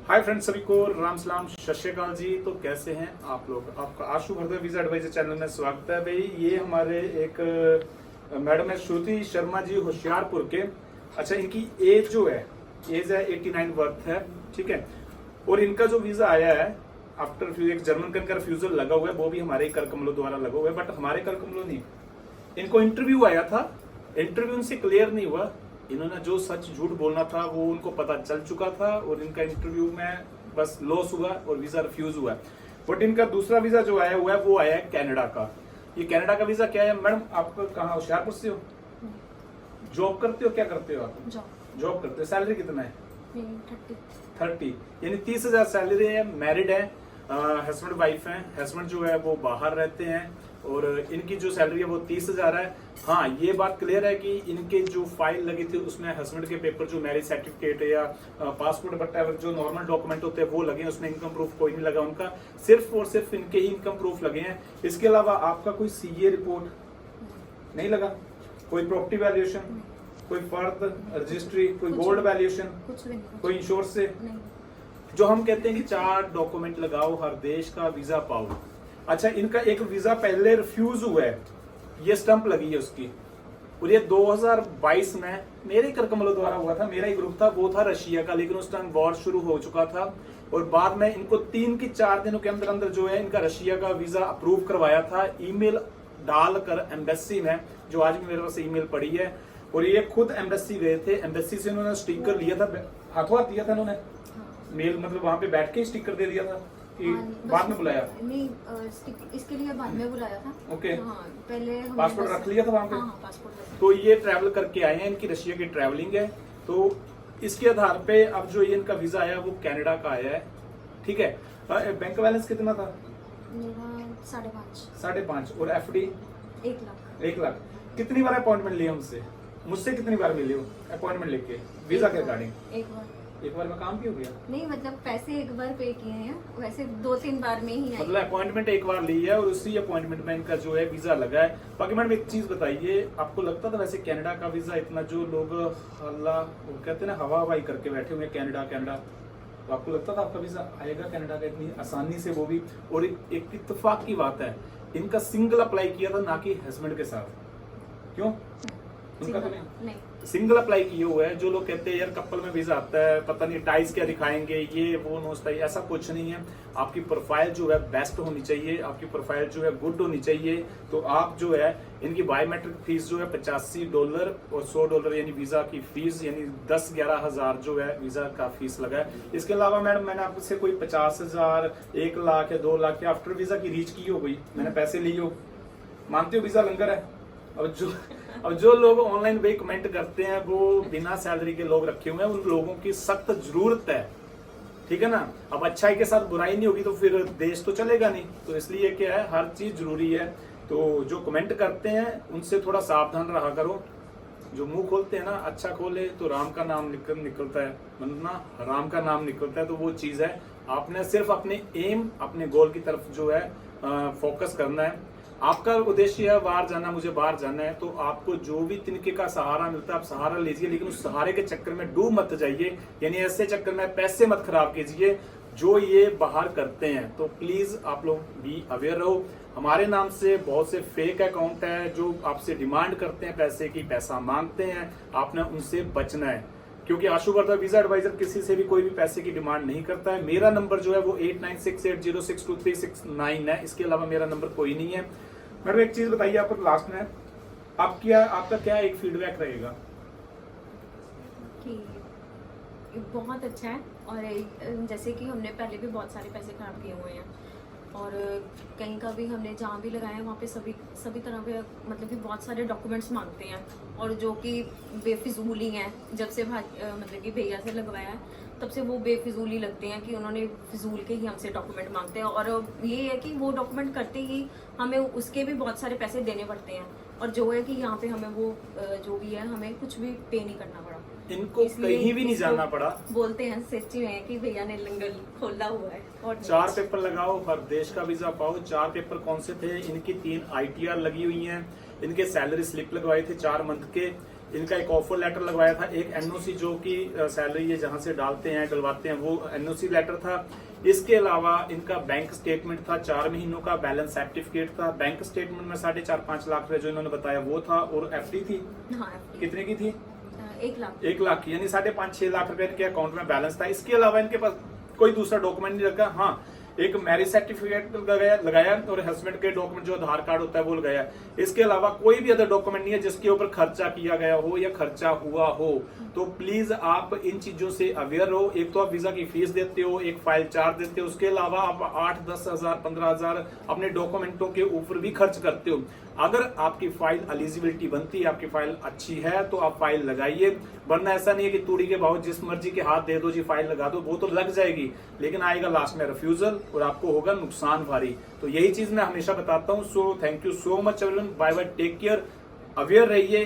Hi friends, सभी को राम सलाम, सत श्री अकाल जी। तो कैसे हैं आप लोग? आपका आशु भरद्वाज वीजा एडवाइजर चैनल में स्वागत है। भाई ये हमारे एक मैडम है श्रुति शर्मा जी, होशियारपुर के। अच्छा, इनकी एज जो है, एज है 89 वर्थ है, ठीक है। और इनका जो वीजा आया है आफ्टर एक जर्मन का रिफ्यूजल लगा हुआ है, वो भी हमारे कर कमलों द्वारा लगा हुआ है, बट हमारे कर कमलों नहीं। इनको इंटरव्यू आया था, इंटरव्यू उनसे क्लियर नहीं हुआ। इन्होंने जो सच झूठ बोलना था वो उनको पता चल चुका था और इनका इंटरव्यू में बस लॉस हुआ और वीजा रिफ्यूज हुआ। बट इनका दूसरा वीजा जो आया हुआ है वो आया है कनाडा का। ये कनाडा का वीजा क्या है मैडम? आप कहाँ, होशियारपुर से हो? जॉब करते हो? क्या करते हो आप? जॉब करते हो। सैलरी कितना है? 30 यानी 30,000 सैलरी है। मैरिड है, हस्बैंड वाइफ है। हस्बैंड जो है वो बाहर रहते हैं और इनकी जो सैलरी है वो 30,000 है। हाँ, ये बात क्लियर है कि इनके जो फाइल लगी थी उसमें हस्बैंड के पेपर, जो मैरिज सर्टिफिकेट या पासपोर्ट वगैरह जो नॉर्मल डॉक्यूमेंट होते हैं वो लगे हैं। उसमें इनकम प्रूफ कोई नहीं लगा उनका, सिर्फ और सिर्फ इनके ही इनकम प्रूफ लगे हैं। इसके अलावा आपका कोई सीए रिपोर्ट नहीं लगा, कोई प्रॉपर्टी वैल्यूएशन, कोई फर्द रजिस्ट्री, कोई गोल्ड वैल्यूएशन, कोई इंश्योरेंस से। जो हम कहते हैं कि 4 डॉक्यूमेंट लगाओ, हर देश का वीजा पाओ। अच्छा, इनका एक वीजा पहले रिफ्यूज हुआ है, ये स्टंप लगी है उसकी, और ये 2022 में मेरे कर कमलों द्वारा हुआ था। मेरा ही ग्रुप था, वो था रशिया का, लेकिन उस टाइम वॉर शुरू हो चुका था और बाद में इनको 3 की 4 दिनों के अंदर अंदर जो है इनका रशिया का वीजा अप्रूव करवाया था, ईमेल डालकर एम्बेसी में, जो आज भी मेरे पास ईमेल पड़ी है। और ये खुद एम्बेसी गए थे, एम्बेसी से उन्होंने स्टिकर लिया था, हाथों हाथ दिया था इन्होंने, मेल मतलब वहां पे बैठ के स्टिकर दे दिया था कि बाद में बुलाया? नहीं, इसके लिए बाद में बुलाया था। ओके। हाँ, पहले पासपोर्ट रख लिया था वहां पे? हाँ, पासपोर्ट। तो ये ट्रैवल करके आए हैं, इनकी रशिया की ट्रैवलिंग है। तो इसके आधार पे अब जो ये इनका वीजा आया वो कनाडा का आया है, ठीक है। बैंक बैलेंस कितना था? मेरा 5.5। 5.5। और एफडी? 1 लाख। 1 लाख। कितनी बार अपॉइंटमेंट लिया हमसे? मुझसे कितनी बार मिली हो अपॉइंटमेंट लेके वीजा के रिगार्डिंग? एक बार में काम भी हो गया? नहीं, मतलब पैसे एक बार पे किए हैं, वैसे 2-3 बार में ही मतलब अपॉइंटमेंट एक बार ली है और उसी अपॉइंटमेंट में इनका जो है वीजा लगा है। बाकी मैडम एक चीज बताइए, आपको लगता था वैसे कनाडा का वीजा इतना, जो लोग हल्ला वो कहते हैं ना, हवा हवाई करके बैठे हुए कनाडा कनाडा, तो आपको लगता था आपका वीजा आएगा कनाडा का इतनी आसानी से? वो भी, और एक इत्तेफाक की बात है, इनका सिंगल अप्लाई किया था, ना कि हस्बैंड के साथ। क्यों? उनका तो नहीं, सिंगल अप्लाई किए हुआ है। जो लोग कहते हैं यार कपल में वीजा आता है, पता नहीं टाइज क्या दिखाएंगे, ये वो नोस्टाई, ऐसा कुछ नहीं है। आपकी प्रोफाइल जो है बेस्ट होनी चाहिए, आपकी प्रोफाइल जो है गुड होनी चाहिए। तो आप जो है, इनकी बायोमेट्रिक फीस जो है $85 और $100 यानी वीजा की फीस, यानी 10-11 हजार जो है वीजा का फीस लगा है। इसके अलावा मैडम मैंने आपसे कोई 50,000, 1 लाख या 2 लाख या आफ्टर वीजा की रीच की हो गई, मैंने पैसे लिए हो, मानते हो वीजा लंगर है? अब जो लोग ऑनलाइन पे कमेंट करते हैं वो बिना सैलरी के लोग रखे हुए हैं, उन लोगों की सख्त जरूरत है, ठीक है ना। अब अच्छाई के साथ बुराई नहीं होगी तो फिर देश तो चलेगा नहीं। तो इसलिए क्या है, हर चीज जरूरी है। तो जो कमेंट करते हैं उनसे थोड़ा सावधान रहा करो। जो मुंह खोलते हैं ना, अच्छा खोले तो राम का नाम निकलता है, वरना राम का नाम निकलता है। तो वो चीज है, आपने सिर्फ अपने एम, अपने गोल की तरफ जो है फोकस करना है। आपका उद्देश्य है बाहर जाना, मुझे बाहर जाना है, तो आपको जो भी तिनके का सहारा मिलता है आप सहारा लीजिए, लेकिन उस सहारे के चक्कर में डूब मत जाइए, यानी ऐसे चक्कर में पैसे मत खराब कीजिए जो ये बाहर करते हैं। तो प्लीज आप लोग भी अवेयर रहो। हमारे नाम से बहुत से फेक अकाउंट है जो आपसे डिमांड करते हैं पैसे की, पैसा मांगते हैं, आपने उनसे बचना है। क्योंकि आशु भरद्वाज वीजा एडवाइजर किसी से भी कोई भी पैसे की डिमांड नहीं करता है। मेरा नंबर जो है वो 8968062369 है, इसके अलावा मेरा नंबर कोई नहीं है। मैडम एक चीज बताइए आपको लास्ट में, आपका क्या एक फीडबैक रहेगा? कि बहुत अच्छा है, और जैसे कि हमने पहले भी बहुत सारे पैसे खराब किए हुए हैं, और कहीं का भी हमने जहाँ भी लगाया है वहाँ पे सभी तरह के मतलब कि बहुत सारे डॉक्यूमेंट्स मांगते हैं, और जो कि बेफिजूली हैं। जब से मतलब कि भैया से लगवाया है तब से वो बेफिजूली लगते हैं कि उन्होंने फिजूल के ही हमसे डॉक्यूमेंट मांगते हैं, और ये है कि वो डॉक्यूमेंट करते ही हमें उसके भी बहुत सारे पैसे देने पड़ते हैं, और जो है कि यहाँ पे हमें वो जो भी है हमें कुछ भी पे नहीं करना पड़ा, इनको कहीं भी नहीं जाना पड़ा। बोलते हैं सच्ची में कि भैया ने लंगर खोला हुआ है। और 4 पेपर लगाओ, हर देश का वीजा पाओ। 4 पेपर कौन से थे? इनकी 3 ITR लगी हुई हैं, इनके सैलरी स्लिप लगवाए थे 4 मंथ के, इनका एक ऑफर लेटर लगवाया था, एक एनओसी जो कि सैलरी ये जहां से डालते हैं डलवाते हैं वो एनओसी लेटर था। इसके अलावा इनका बैंक स्टेटमेंट था, 4 महीनों का बैलेंस सर्टिफिकेट था। बैंक स्टेटमेंट में 4.5 लाख रुपए जो इन्होंने बताया वो था, और एफडी थी। हाँ, FD कितने की थी? 1 लाख। 1 लाख की, यानी 5.5-6 लाख रुपए इनके अकाउंट में बैलेंस था। इसके अलावा इनके पास कोई दूसरा डॉक्यूमेंट नहीं रखा। हाँ, एक मैरिज सर्टिफिकेट लगाया और हस्बैंड के डॉक्यूमेंट जो आधार कार्ड होता है वो लगाया। इसके अलावा कोई भी अदर डॉक्यूमेंट नहीं है जिसके ऊपर खर्चा किया गया हो या खर्चा हुआ हो। तो प्लीज आप इन चीजों से अवेयर रहो। एक तो आप वीजा की फीस देते हो, एक फाइल चार्ज देते हो, उसके अलावा आप 8-10 हजार 15 हजार अपने डॉक्यूमेंटों के ऊपर भी खर्च करते हो। अगर आपकी फाइल एलिजिबिलिटी बनती है, आपकी फाइल अच्छी है तो आप फाइल लगाइए, वरना ऐसा नहीं है कि तूड़ी के भाव जिस मर्जी के हाथ दे दो जी फाइल लगा दो, वो तो लग जाएगी लेकिन आएगा लास्ट में रिफ्यूजल और आपको होगा नुकसान भारी। तो यही चीज मैं हमेशा बताता हूँ। So thank you so much everyone, bye bye, take care, aware रहिए।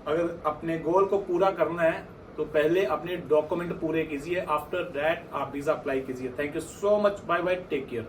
अगर अपने गोल को पूरा करना है तो पहले अपने डॉक्यूमेंट पूरे कीजिए, आफ्टर दैट आप वीजा अप्लाई कीजिए। Thank you so much, bye bye, take care.